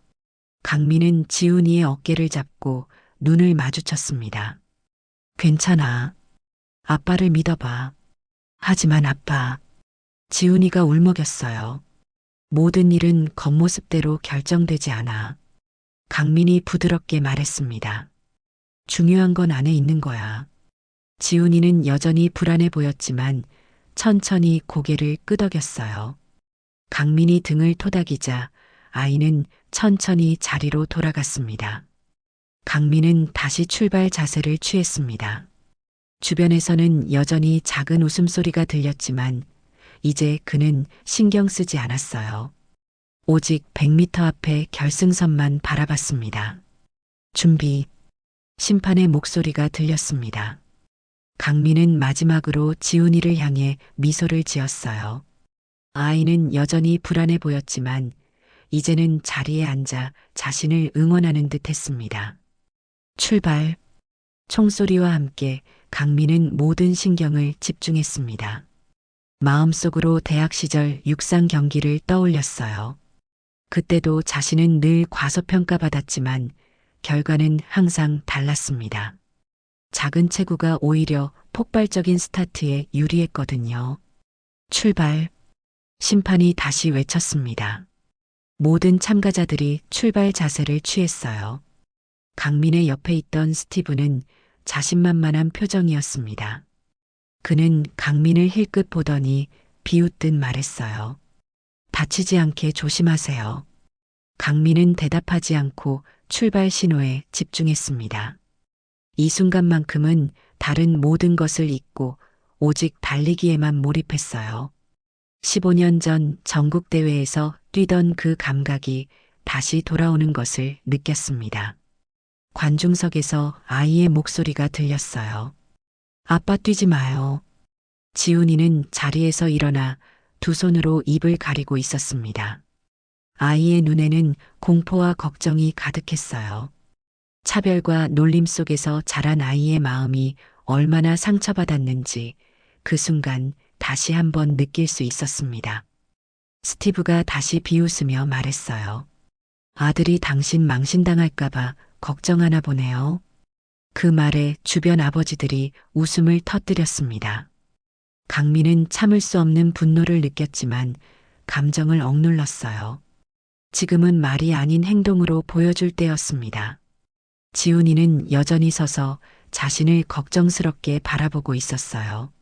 Speaker 1: 강민은 지훈이의 어깨를 잡고 눈을 마주쳤습니다. 괜찮아. 아빠를 믿어봐. 하지만 아빠. 지훈이가 울먹였어요. 모든 일은 겉모습대로 결정되지 않아. 강민이 부드럽게 말했습니다. 중요한 건 안에 있는 거야. 지훈이는 여전히 불안해 보였지만 천천히 고개를 끄덕였어요. 강민이 등을 토닥이자 아이는 천천히 자리로 돌아갔습니다. 강민은 다시 출발 자세를 취했습니다. 주변에서는 여전히 작은 웃음소리가 들렸지만 이제 그는 신경 쓰지 않았어요. 오직 100m 앞에 결승선만 바라봤습니다. 준비. 심판의 목소리가 들렸습니다. 강민은 마지막으로 지훈이를 향해 미소를 지었어요. 아이는 여전히 불안해 보였지만 이제는 자리에 앉아 자신을 응원하는 듯 했습니다. 출발. 총소리와 함께 강민은 모든 신경을 집중했습니다. 마음속으로 대학 시절 육상 경기를 떠올렸어요. 그때도 자신은 늘 과소평가받았지만 결과는 항상 달랐습니다. 작은 체구가 오히려 폭발적인 스타트에 유리했거든요. 출발. 심판이 다시 외쳤습니다. 모든 참가자들이 출발 자세를 취했어요. 강민의 옆에 있던 스티브는 자신만만한 표정이었습니다. 그는 강민을 힐끗 보더니 비웃듯 말했어요. 다치지 않게 조심하세요. 강민은 대답하지 않고 출발 신호에 집중했습니다. 이 순간만큼은 다른 모든 것을 잊고 오직 달리기에만 몰입했어요. 15년 전 전국대회에서 뛰던 그 감각이 다시 돌아오는 것을 느꼈습니다. 관중석에서 아이의 목소리가 들렸어요. 아빠 뛰지 마요. 지훈이는 자리에서 일어나 두 손으로 입을 가리고 있었습니다. 아이의 눈에는 공포와 걱정이 가득했어요. 차별과 놀림 속에서 자란 아이의 마음이 얼마나 상처받았는지 그 순간 다시 한번 느낄 수 있었습니다. 스티브가 다시 비웃으며 말했어요. 아들이 당신 망신당할까봐 걱정하나 보네요. 그 말에 주변 아버지들이 웃음을 터뜨렸습니다. 강민은 참을 수 없는 분노를 느꼈지만 감정을 억눌렀어요. 지금은 말이 아닌 행동으로 보여줄 때였습니다. 지훈이는 여전히 서서 자신을 걱정스럽게 바라보고 있었어요.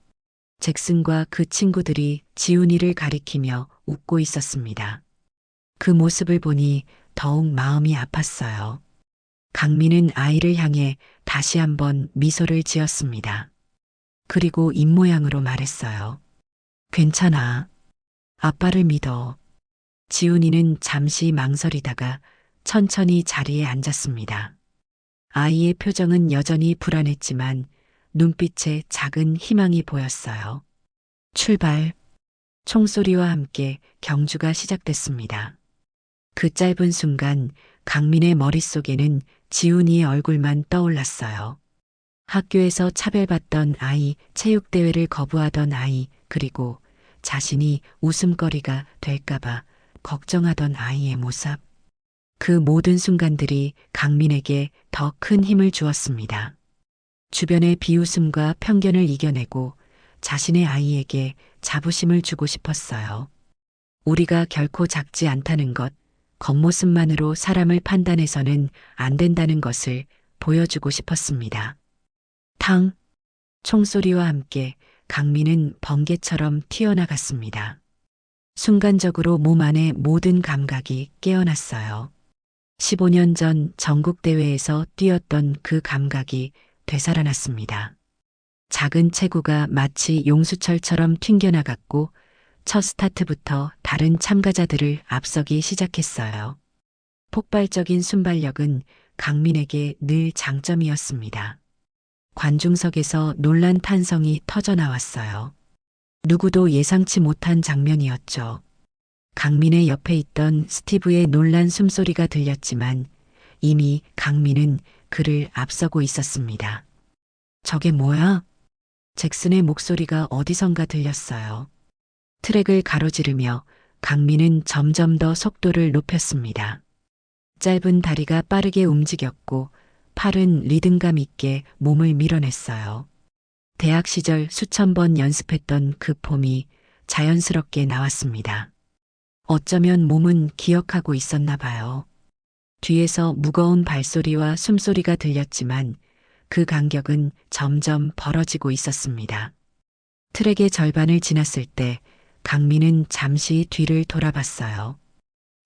Speaker 1: 잭슨과 그 친구들이 지훈이를 가리키며 웃고 있었습니다. 그 모습을 보니 더욱 마음이 아팠어요. 강민은 아이를 향해 다시 한번 미소를 지었습니다. 그리고 입모양으로 말했어요. 괜찮아. 아빠를 믿어. 지훈이는 잠시 망설이다가 천천히 자리에 앉았습니다. 아이의 표정은 여전히 불안했지만 눈빛에 작은 희망이 보였어요. 출발. 총소리와 함께 경주가 시작됐습니다. 그 짧은 순간 강민의 머릿속에는 지훈이의 얼굴만 떠올랐어요. 학교에서 차별받던 아이, 체육대회를 거부하던 아이, 그리고 자신이 웃음거리가 될까봐 걱정하던 아이의 모습. 그 모든 순간들이 강민에게 더 큰 힘을 주었습니다. 주변의 비웃음과 편견을 이겨내고 자신의 아이에게 자부심을 주고 싶었어요. 우리가 결코 작지 않다는 것, 겉모습만으로 사람을 판단해서는 안 된다는 것을 보여주고 싶었습니다. 탕! 총소리와 함께 강민은 번개처럼 튀어나갔습니다. 순간적으로 몸 안의 모든 감각이 깨어났어요. 15년 전 전국대회에서 뛰었던 그 감각이 되살아났습니다. 작은 체구가 마치 용수철처럼 튕겨나갔고 첫 스타트부터 다른 참가자들을 앞서기 시작했어요. 폭발적인 순발력은 강민에게 늘 장점이었습니다. 관중석에서 놀란 탄성이 터져나왔어요. 누구도 예상치 못한 장면이었죠. 강민의 옆에 있던 스티브의 놀란 숨소리가 들렸지만 이미 강민은 그를 앞서고 있었습니다. 저게 뭐야? 잭슨의 목소리가 어디선가 들렸어요. 트랙을 가로지르며 강민은 점점 더 속도를 높였습니다. 짧은 다리가 빠르게 움직였고 팔은 리듬감 있게 몸을 밀어냈어요. 대학 시절 수천 번 연습했던 그 폼이 자연스럽게 나왔습니다. 어쩌면 몸은 기억하고 있었나 봐요. 뒤에서 무거운 발소리와 숨소리가 들렸지만 그 간격은 점점 벌어지고 있었습니다. 트랙의 절반을 지났을 때 강민은 잠시 뒤를 돌아봤어요.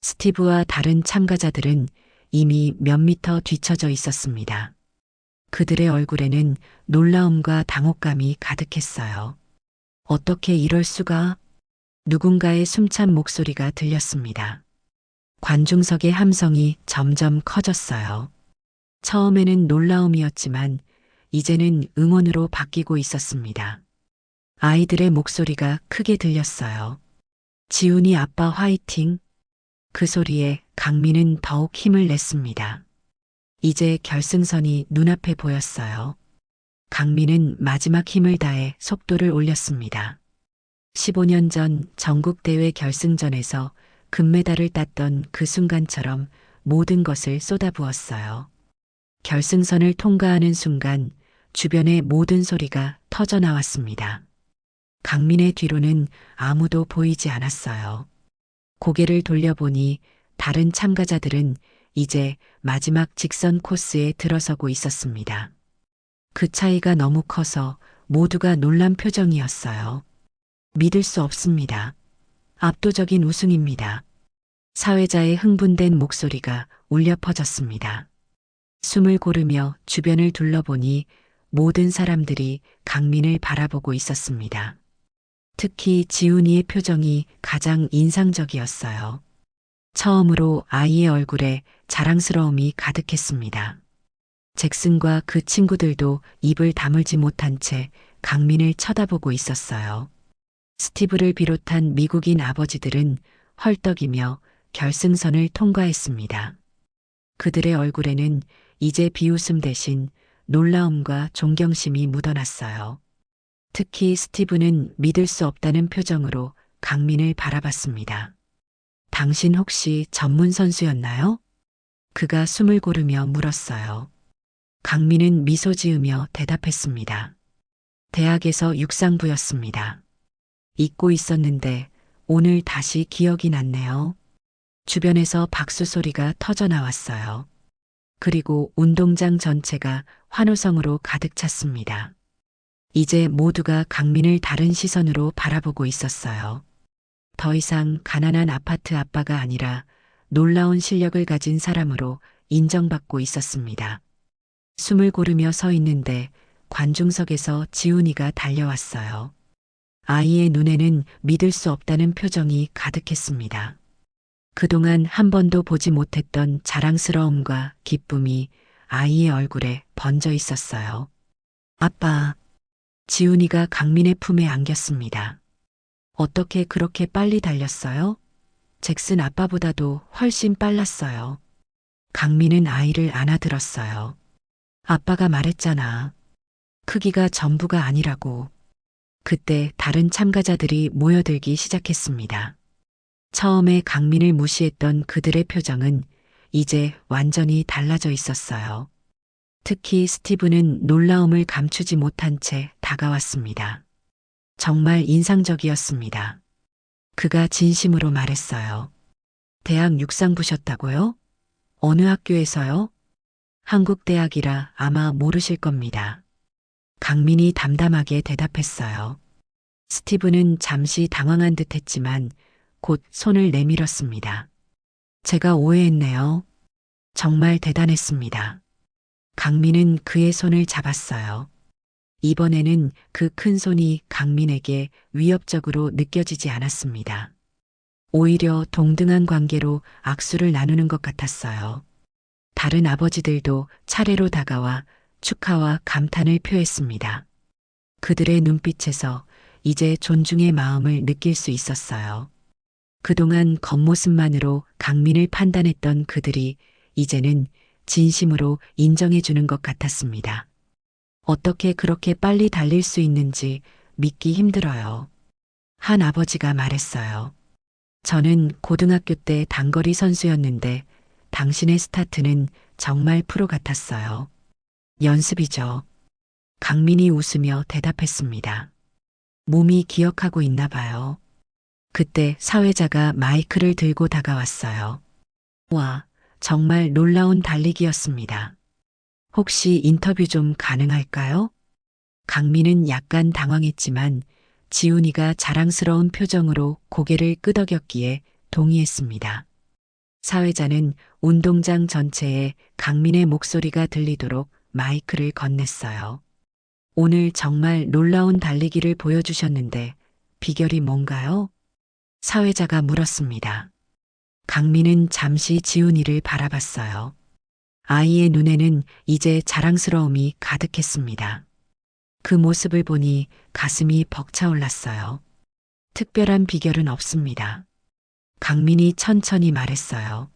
Speaker 1: 스티브와 다른 참가자들은 이미 몇 미터 뒤처져 있었습니다. 그들의 얼굴에는 놀라움과 당혹감이 가득했어요. 어떻게 이럴 수가? 누군가의 숨찬 목소리가 들렸습니다. 관중석의 함성이 점점 커졌어요. 처음에는 놀라움이었지만 이제는 응원으로 바뀌고 있었습니다. 아이들의 목소리가 크게 들렸어요. 지훈이 아빠 화이팅! 그 소리에 강민은 더욱 힘을 냈습니다. 이제 결승선이 눈앞에 보였어요. 강민은 마지막 힘을 다해 속도를 올렸습니다. 15년 전 전국대회 결승전에서 금메달을 땄던 그 순간처럼 모든 것을 쏟아부었어요. 결승선을 통과하는 순간 주변의 모든 소리가 터져 나왔습니다. 강민의 뒤로는 아무도 보이지 않았어요. 고개를 돌려보니 다른 참가자들은 이제 마지막 직선 코스에 들어서고 있었습니다. 그 차이가 너무 커서 모두가 놀란 표정이었어요. 믿을 수 없습니다. 압도적인 우승입니다. 사회자의 흥분된 목소리가 울려 퍼졌습니다. 숨을 고르며 주변을 둘러보니 모든 사람들이 강민을 바라보고 있었습니다. 특히 지훈이의 표정이 가장 인상적이었어요. 처음으로 아이의 얼굴에 자랑스러움이 가득했습니다. 잭슨과 그 친구들도 입을 다물지 못한 채 강민을 쳐다보고 있었어요. 스티브를 비롯한 미국인 아버지들은 헐떡이며 결승선을 통과했습니다. 그들의 얼굴에는 이제 비웃음 대신 놀라움과 존경심이 묻어났어요. 특히 스티브는 믿을 수 없다는 표정으로 강민을 바라봤습니다. 당신 혹시 전문 선수였나요? 그가 숨을 고르며 물었어요. 강민은 미소 지으며 대답했습니다. 대학에서 육상부였습니다. 잊고 있었는데 오늘 다시 기억이 났네요. 주변에서 박수 소리가 터져 나왔어요. 그리고 운동장 전체가 환호성으로 가득 찼습니다. 이제 모두가 강민을 다른 시선으로 바라보고 있었어요. 더 이상 가난한 아파트 아빠가 아니라 놀라운 실력을 가진 사람으로 인정받고 있었습니다. 숨을 고르며 서 있는데 관중석에서 지훈이가 달려왔어요. 아이의 눈에는 믿을 수 없다는 표정이 가득했습니다. 그동안 한 번도 보지 못했던 자랑스러움과 기쁨이 아이의 얼굴에 번져 있었어요. 아빠, 지훈이가 강민의 품에 안겼습니다. 어떻게 그렇게 빨리 달렸어요? 잭슨 아빠보다도 훨씬 빨랐어요. 강민은 아이를 안아들었어요. 아빠가 말했잖아. 크기가 전부가 아니라고. 그때 다른 참가자들이 모여들기 시작했습니다. 처음에 강민을 무시했던 그들의 표정은 이제 완전히 달라져 있었어요. 특히 스티브는 놀라움을 감추지 못한 채 다가왔습니다. 정말 인상적이었습니다. 그가 진심으로 말했어요. 대학 육상부셨다고요? 어느 학교에서요? 한국대학이라 아마 모르실 겁니다. 강민이 담담하게 대답했어요. 스티브는 잠시 당황한 듯 했지만 곧 손을 내밀었습니다. 제가 오해했네요. 정말 대단했습니다. 강민은 그의 손을 잡았어요. 이번에는 그 큰 손이 강민에게 위협적으로 느껴지지 않았습니다. 오히려 동등한 관계로 악수를 나누는 것 같았어요. 다른 아버지들도 차례로 다가와 축하와 감탄을 표했습니다. 그들의 눈빛에서 이제 존중의 마음을 느낄 수 있었어요. 그동안 겉모습만으로 강민을 판단했던 그들이 이제는 진심으로 인정해주는 것 같았습니다. 어떻게 그렇게 빨리 달릴 수 있는지 믿기 힘들어요. 한 아버지가 말했어요. 저는 고등학교 때 단거리 선수였는데 당신의 스타트는 정말 프로 같았어요. 연습이죠. 강민이 웃으며 대답했습니다. 몸이 기억하고 있나 봐요. 그때 사회자가 마이크를 들고 다가왔어요. 와, 정말 놀라운 달리기였습니다. 혹시 인터뷰 좀 가능할까요? 강민은 약간 당황했지만 지훈이가 자랑스러운 표정으로 고개를 끄덕였기에 동의했습니다. 사회자는 운동장 전체에 강민의 목소리가 들리도록 마이크를 건넸어요. 오늘 정말 놀라운 달리기를 보여주셨는데 비결이 뭔가요? 사회자가 물었습니다. 강민은 잠시 지훈이를 바라봤어요. 아이의 눈에는 이제 자랑스러움이 가득했습니다. 그 모습을 보니 가슴이 벅차올랐어요. 특별한 비결은 없습니다. 강민이 천천히 말했어요.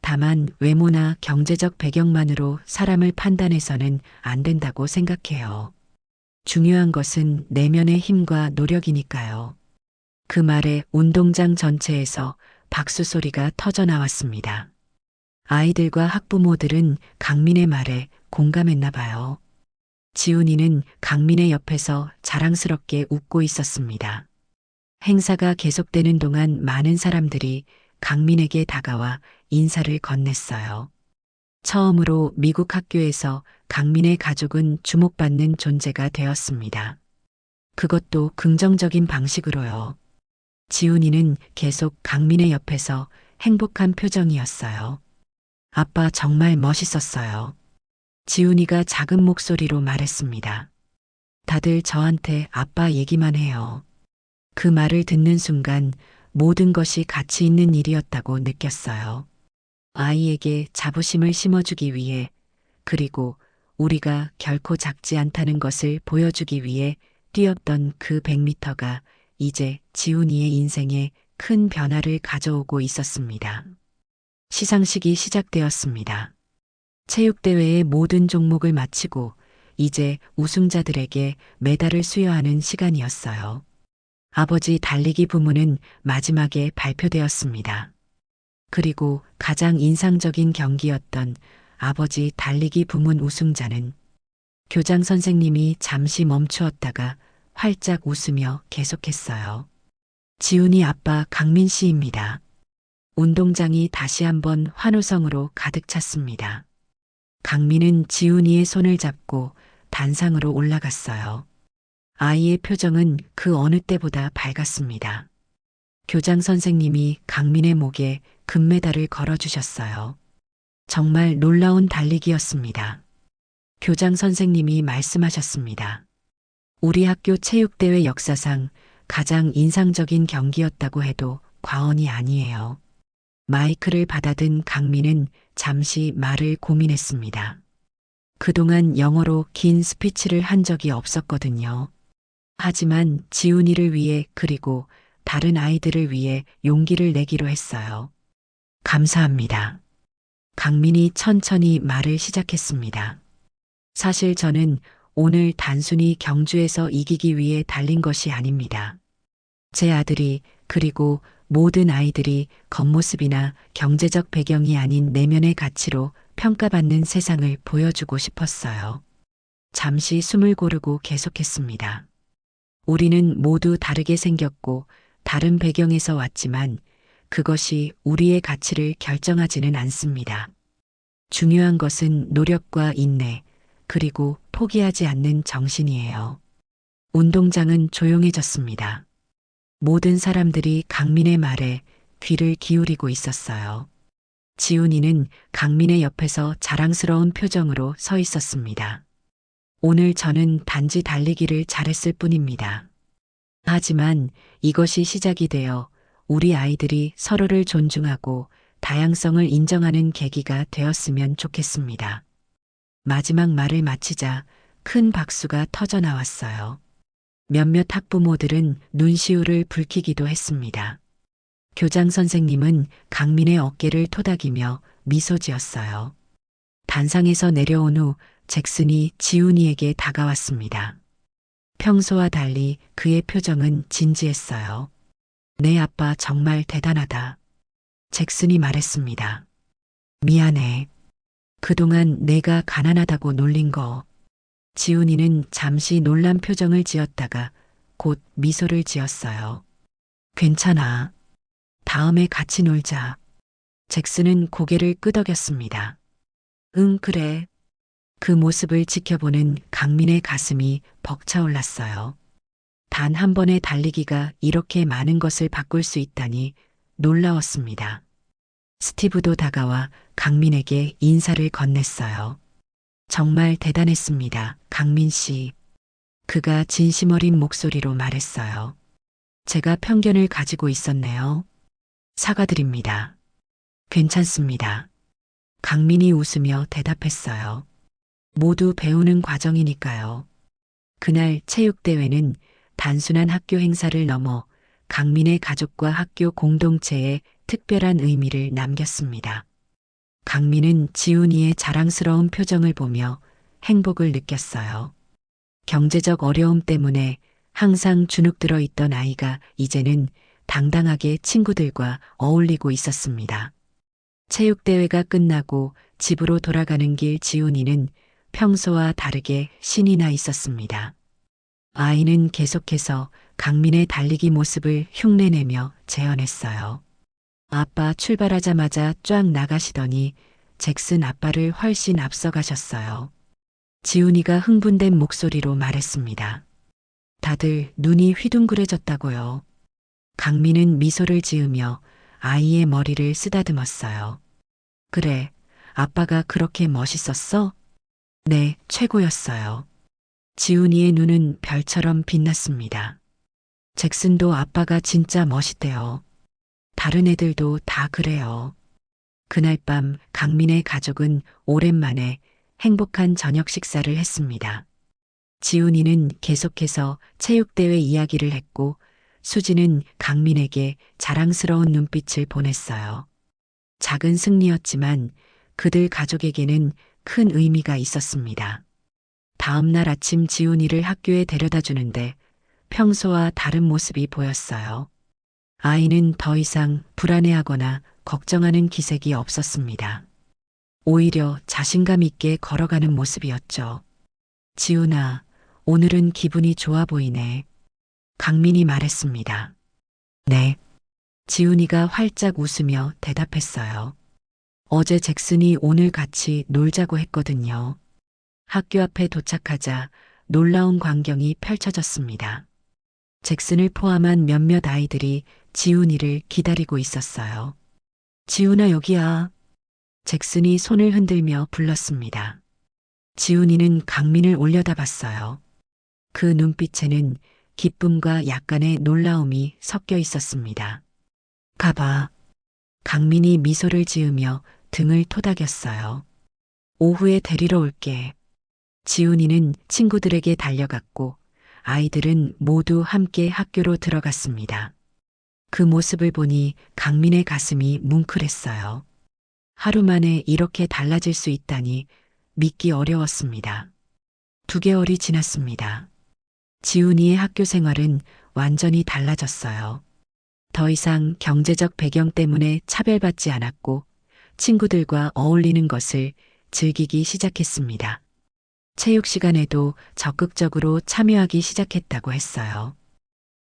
Speaker 1: 다만 외모나 경제적 배경만으로 사람을 판단해서는 안 된다고 생각해요. 중요한 것은 내면의 힘과 노력이니까요. 그 말에 운동장 전체에서 박수 소리가 터져 나왔습니다. 아이들과 학부모들은 강민의 말에 공감했나 봐요. 지훈이는 강민의 옆에서 자랑스럽게 웃고 있었습니다. 행사가 계속되는 동안 많은 사람들이 강민에게 다가와 인사를 건넸어요. 처음으로 미국 학교에서 강민의 가족은 주목받는 존재가 되었습니다. 그것도 긍정적인 방식으로요. 지훈이는 계속 강민의 옆에서 행복한 표정이었어요. 아빠 정말 멋있었어요. 지훈이가 작은 목소리로 말했습니다. 다들 저한테 아빠 얘기만 해요. 그 말을 듣는 순간 모든 것이 가치 있는 일이었다고 느꼈어요. 아이에게 자부심을 심어주기 위해, 그리고 우리가 결코 작지 않다는 것을 보여주기 위해 뛰었던 그 100m가 이제 지훈이의 인생에 큰 변화를 가져오고 있었습니다. 시상식이 시작되었습니다. 체육대회의 모든 종목을 마치고 이제 우승자들에게 메달을 수여하는 시간이었어요. 아버지 달리기 부문은 마지막에 발표되었습니다. 그리고 가장 인상적인 경기였던 아버지 달리기 부문 우승자는 교장 선생님이 잠시 멈추었다가 활짝 웃으며 계속했어요. 지훈이 아빠 강민 씨입니다. 운동장이 다시 한번 환호성으로 가득 찼습니다. 강민은 지훈이의 손을 잡고 단상으로 올라갔어요. 아이의 표정은 그 어느 때보다 밝았습니다. 교장 선생님이 강민의 목에 금메달을 걸어주셨어요. 정말 놀라운 달리기였습니다. 교장 선생님이 말씀하셨습니다. 우리 학교 체육대회 역사상 가장 인상적인 경기였다고 해도 과언이 아니에요. 마이크를 받아든 강민은 잠시 말을 고민했습니다. 그동안 영어로 긴 스피치를 한 적이 없었거든요. 하지만 지훈이를 위해 그리고 다른 아이들을 위해 용기를 내기로 했어요. 감사합니다. 강민이 천천히 말을 시작했습니다. 사실 저는 오늘 단순히 경주에서 이기기 위해 달린 것이 아닙니다. 제 아들이 그리고 모든 아이들이 겉모습이나 경제적 배경이 아닌 내면의 가치로 평가받는 세상을 보여주고 싶었어요. 잠시 숨을 고르고 계속했습니다. 우리는 모두 다르게 생겼고 다른 배경에서 왔지만 그것이 우리의 가치를 결정하지는 않습니다. 중요한 것은 노력과 인내, 그리고 포기하지 않는 정신이에요. 운동장은 조용해졌습니다. 모든 사람들이 강민의 말에 귀를 기울이고 있었어요. 지훈이는 강민의 옆에서 자랑스러운 표정으로 서 있었습니다. 오늘 저는 단지 달리기를 잘했을 뿐입니다. 하지만 이것이 시작이 되어 우리 아이들이 서로를 존중하고 다양성을 인정하는 계기가 되었으면 좋겠습니다. 마지막 말을 마치자 큰 박수가 터져 나왔어요. 몇몇 학부모들은 눈시울을 붉히기도 했습니다. 교장 선생님은 강민의 어깨를 토닥이며 미소 지었어요. 단상에서 내려온 후 잭슨이 지훈이에게 다가왔습니다. 평소와 달리 그의 표정은 진지했어요. 내 아빠 정말 대단하다. 잭슨이 말했습니다. 미안해. 그동안 내가 가난하다고 놀린 거. 지훈이는 잠시 놀란 표정을 지었다가 곧 미소를 지었어요. 괜찮아. 다음에 같이 놀자. 잭슨은 고개를 끄덕였습니다. 응, 그래. 그 모습을 지켜보는 강민의 가슴이 벅차올랐어요. 단 한 번의 달리기가 이렇게 많은 것을 바꿀 수 있다니 놀라웠습니다. 스티브도 다가와 강민에게 인사를 건넸어요. 정말 대단했습니다, 강민 씨. 그가 진심 어린 목소리로 말했어요. 제가 편견을 가지고 있었네요. 사과드립니다. 괜찮습니다. 강민이 웃으며 대답했어요. 모두 배우는 과정이니까요. 그날 체육대회는 단순한 학교 행사를 넘어 강민의 가족과 학교 공동체에 특별한 의미를 남겼습니다. 강민은 지훈이의 자랑스러운 표정을 보며 행복을 느꼈어요. 경제적 어려움 때문에 항상 주눅들어 있던 아이가 이제는 당당하게 친구들과 어울리고 있었습니다. 체육대회가 끝나고 집으로 돌아가는 길 지훈이는 평소와 다르게 신이 나 있었습니다. 아이는 계속해서 강민의 달리기 모습을 흉내내며 재현했어요. 아빠 출발하자마자 쫙 나가시더니 잭슨 아빠를 훨씬 앞서가셨어요. 지훈이가 흥분된 목소리로 말했습니다. 다들 눈이 휘둥그레졌다고요. 강민은 미소를 지으며 아이의 머리를 쓰다듬었어요. 그래, 아빠가 그렇게 멋있었어? 네, 최고였어요. 지훈이의 눈은 별처럼 빛났습니다. 잭슨도 아빠가 진짜 멋있대요. 다른 애들도 다 그래요. 그날 밤 강민의 가족은 오랜만에 행복한 저녁 식사를 했습니다. 지훈이는 계속해서 체육대회 이야기를 했고 수지는 강민에게 자랑스러운 눈빛을 보냈어요. 작은 승리였지만 그들 가족에게는 큰 의미가 있었습니다. 다음 날 아침 지훈이를 학교에 데려다 주는데 평소와 다른 모습이 보였어요. 아이는 더 이상 불안해하거나 걱정하는 기색이 없었습니다. 오히려 자신감 있게 걸어가는 모습이었죠. 지훈아, 오늘은 기분이 좋아 보이네. 강민이 말했습니다. 네. 지훈이가 활짝 웃으며 대답했어요. 어제 잭슨이 오늘 같이 놀자고 했거든요. 학교 앞에 도착하자 놀라운 광경이 펼쳐졌습니다. 잭슨을 포함한 몇몇 아이들이 지훈이를 기다리고 있었어요. 지훈아, 여기야. 잭슨이 손을 흔들며 불렀습니다. 지훈이는 강민을 올려다봤어요. 그 눈빛에는 기쁨과 약간의 놀라움이 섞여 있었습니다. 가봐. 강민이 미소를 지으며 등을 토닥였어요. 오후에 데리러 올게. 지훈이는 친구들에게 달려갔고 아이들은 모두 함께 학교로 들어갔습니다. 그 모습을 보니 강민의 가슴이 뭉클했어요. 하루 만에 이렇게 달라질 수 있다니 믿기 어려웠습니다. 2개월이 지났습니다. 지훈이의 학교 생활은 완전히 달라졌어요. 더 이상 경제적 배경 때문에 차별받지 않았고 친구들과 어울리는 것을 즐기기 시작했습니다. 체육 시간에도 적극적으로 참여하기 시작했다고 했어요.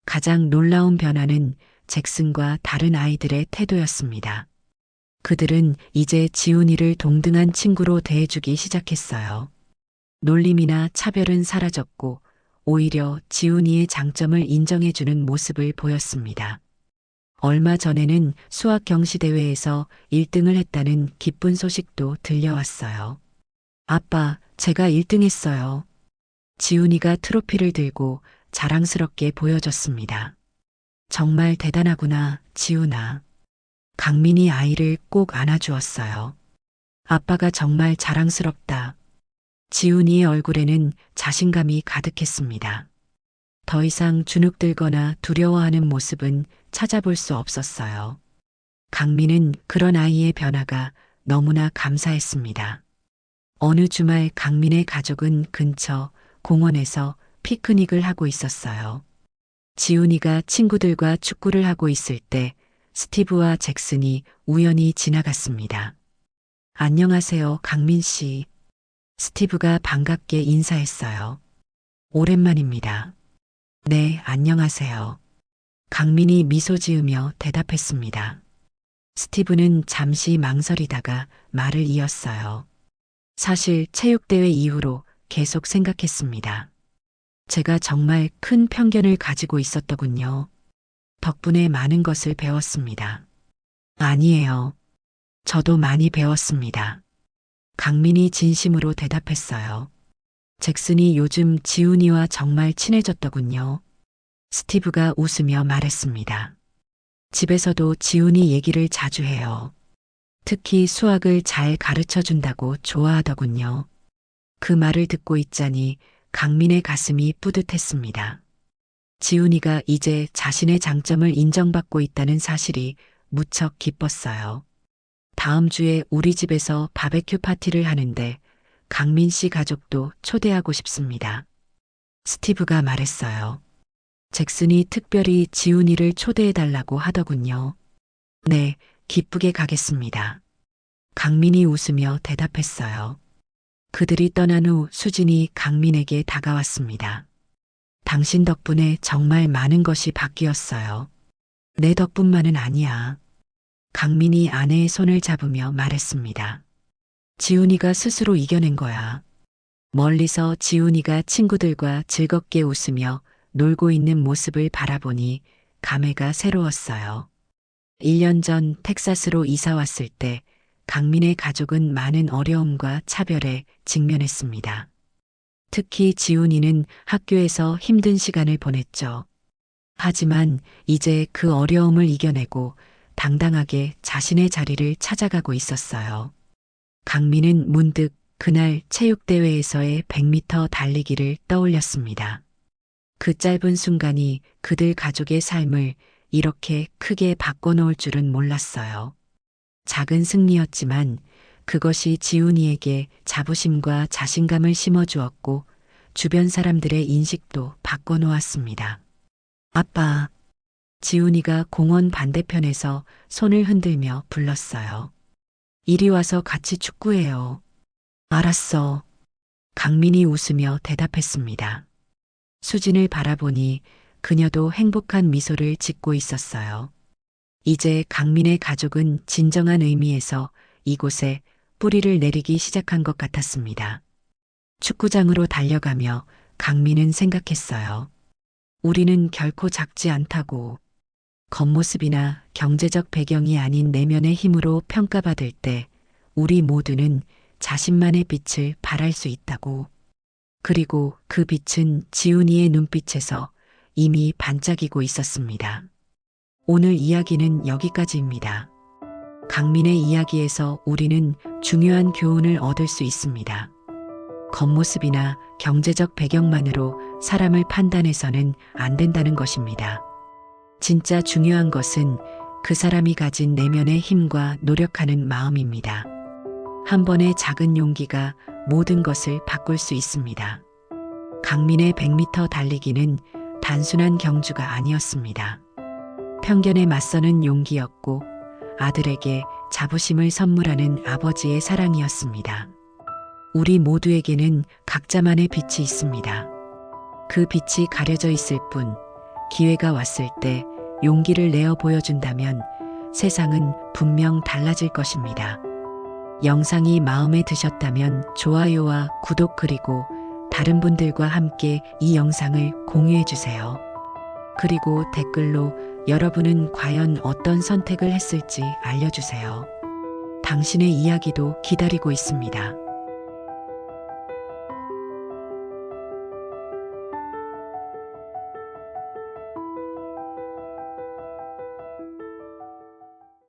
Speaker 1: 가장 놀라운 변화는 잭슨과 다른 아이들의 태도였습니다. 그들은 이제 지훈이를 동등한 친구로 대해주기 시작했어요. 놀림이나 차별은 사라졌고 오히려 지훈이의 장점을 인정해주는 모습을 보였습니다. 얼마 전에는 수학 경시대회에서 1등을 했다는 기쁜 소식도 들려왔어요. 아빠, 제가 1등 했어요. 지훈이가 트로피를 들고 자랑스럽게 보여줬습니다. 정말 대단하구나, 지훈아. 강민이 아이를 꼭 안아주었어요. 아빠가 정말 자랑스럽다. 지훈이의 얼굴에는 자신감이 가득했습니다. 더 이상 주눅들거나 두려워하는 모습은 찾아볼 수 없었어요. 강민은 그런 아이의 변화가 너무나 감사했습니다. 어느 주말 강민의 가족은 근처 공원에서 피크닉을 하고 있었어요. 지훈이가 친구들과 축구를 하고 있을 때 스티브와 잭슨이 우연히 지나갔습니다. 안녕하세요, 강민 씨. 스티브가 반갑게 인사했어요. 오랜만입니다. 네, 안녕하세요. 강민이 미소 지으며 대답했습니다. 스티브는 잠시 망설이다가 말을 이었어요. 사실 체육대회 이후로 계속 생각했습니다. 제가 정말 큰 편견을 가지고 있었더군요. 덕분에 많은 것을 배웠습니다. 아니에요. 저도 많이 배웠습니다. 강민이 진심으로 대답했어요. 잭슨이 요즘 지훈이와 정말 친해졌더군요. 스티브가 웃으며 말했습니다. 집에서도 지훈이 얘기를 자주 해요. 특히 수학을 잘 가르쳐 준다고 좋아하더군요. 그 말을 듣고 있자니 강민의 가슴이 뿌듯했습니다. 지훈이가 이제 자신의 장점을 인정받고 있다는 사실이 무척 기뻤어요. 다음 주에 우리 집에서 바베큐 파티를 하는데 강민 씨 가족도 초대하고 싶습니다. 스티브가 말했어요. 잭슨이 특별히 지훈이를 초대해달라고 하더군요. 네, 기쁘게 가겠습니다. 강민이 웃으며 대답했어요. 그들이 떠난 후 수진이 강민에게 다가왔습니다. 당신 덕분에 정말 많은 것이 바뀌었어요. 내 덕분만은 아니야. 강민이 아내의 손을 잡으며 말했습니다. 지훈이가 스스로 이겨낸 거야. 멀리서 지훈이가 친구들과 즐겁게 웃으며 놀고 있는 모습을 바라보니 감회가 새로웠어요. 1년 전 텍사스로 이사 왔을 때 강민의 가족은 많은 어려움과 차별에 직면했습니다. 특히 지훈이는 학교에서 힘든 시간을 보냈죠. 하지만 이제 그 어려움을 이겨내고 당당하게 자신의 자리를 찾아가고 있었어요. 강민은 문득 그날 체육대회에서의 100m 달리기를 떠올렸습니다. 그 짧은 순간이 그들 가족의 삶을 이렇게 크게 바꿔놓을 줄은 몰랐어요. 작은 승리였지만 그것이 지훈이에게 자부심과 자신감을 심어주었고 주변 사람들의 인식도 바꿔놓았습니다. 아빠, 지훈이가 공원 반대편에서 손을 흔들며 불렀어요. 이리 와서 같이 축구해요. 알았어. 강민이 웃으며 대답했습니다. 수진을 바라보니 그녀도 행복한 미소를 짓고 있었어요. 이제 강민의 가족은 진정한 의미에서 이곳에 뿌리를 내리기 시작한 것 같았습니다. 축구장으로 달려가며 강민은 생각했어요. 우리는 결코 작지 않다고. 겉모습이나 경제적 배경이 아닌 내면의 힘으로 평가받을 때 우리 모두는 자신만의 빛을 발할 수 있다고. 그리고 그 빛은 지훈이의 눈빛에서 이미 반짝이고 있었습니다. 오늘 이야기는 여기까지입니다. 강민의 이야기에서 우리는 중요한 교훈을 얻을 수 있습니다. 겉모습이나 경제적 배경만으로 사람을 판단해서는 안 된다는 것입니다. 진짜 중요한 것은 그 사람이 가진 내면의 힘과 노력하는 마음입니다. 한 번의 작은 용기가 모든 것을 바꿀 수 있습니다. 강민의 100m 달리기는 단순한 경주가 아니었습니다. 편견에 맞서는 용기였고 아들에게 자부심을 선물하는 아버지의 사랑이었습니다. 우리 모두에게는 각자만의 빛이 있습니다. 그 빛이 가려져 있을 뿐 기회가 왔을 때 용기를 내어 보여준다면 세상은 분명 달라질 것입니다. 영상이 마음에 드셨다면 좋아요와 구독 그리고 다른 분들과 함께 이 영상을 공유해 주세요. 그리고 댓글로 여러분은 과연 어떤 선택을 했을지 알려주세요. 당신의 이야기도 기다리고 있습니다.